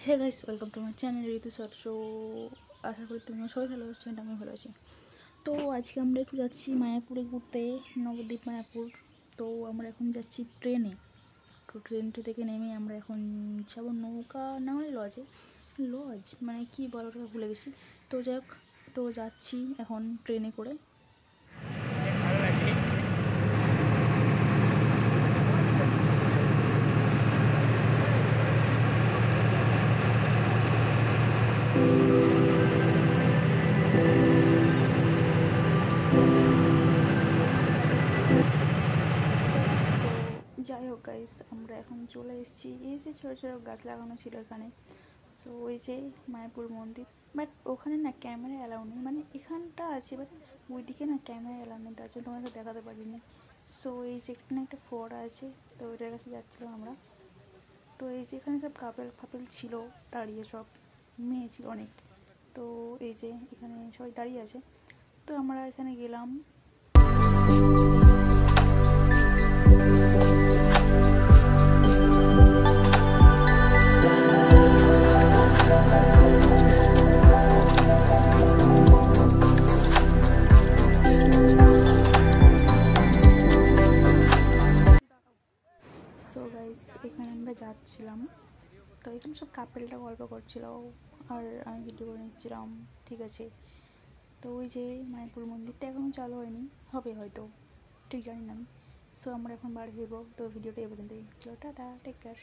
Hey guys, welcome to my channel Ritu short. So আশা করি তোমরা সবাই ভালো আছো, আমি ভালো আছি। তো আজকে আমরা একটু যাচ্ছি মায়াপুরে ঘুরতে, নবদ্বীপ মায়াপুর। তো আমরা এখন যাচ্ছি ট্রেনে। তো ট্রেনটি থেকে নেমে আমরা এখন যাবো নৌকা না হলে লজ মানে কি বলো ওটা ভুলে গেছি। তো যাই হোক, তো যাচ্ছি এখন ট্রেনে করে। যাই হোক গাইস, আমরা এখন চলে এসেছি। এই যে ছোটো ছোটো গাছ লাগানো ছিল এখানে। সো ওই যে মায়াপুর মন্দির, বাট ওখানে না ক্যামেরা অ্যালাউ নেই, মানে এখানটা আছে বাট ওইদিকে না ক্যামেরা অ্যালাউ নেই, তার জন্য তোমাকে দেখাতে পারিনি। সো এই যে এখানে একটা ফোয়ারা আছে, তো ওইটার কাছে যাচ্ছিলাম আমরা। তো এই যে এখানে সব কাপেল ফাপেল ছিল দাঁড়িয়ে, সব মেয়ে ছিল অনেক। তো এই যে এখানে সবাই দাঁড়িয়ে আছে, তো আমরা এখানে গেলাম। সো গাইস, এখানে আমরা যাচ্ছিলাম, তো এখানে সব কাপেলটা গল্প করছিল আর আমি ভিডিও করে নিচ্ছিলাম, ঠিক আছে। তো ওই যে মায়াপুর মন্দিরটা এখনও চালু হয়নি, হবে হয়তো, ঠিক জানি না আমি। সো আমরা এখন বাড়ি ফিরবো, তো ভিডিওটা এ পর্যন্তই। চলো, টাটা, টেক কেয়ার।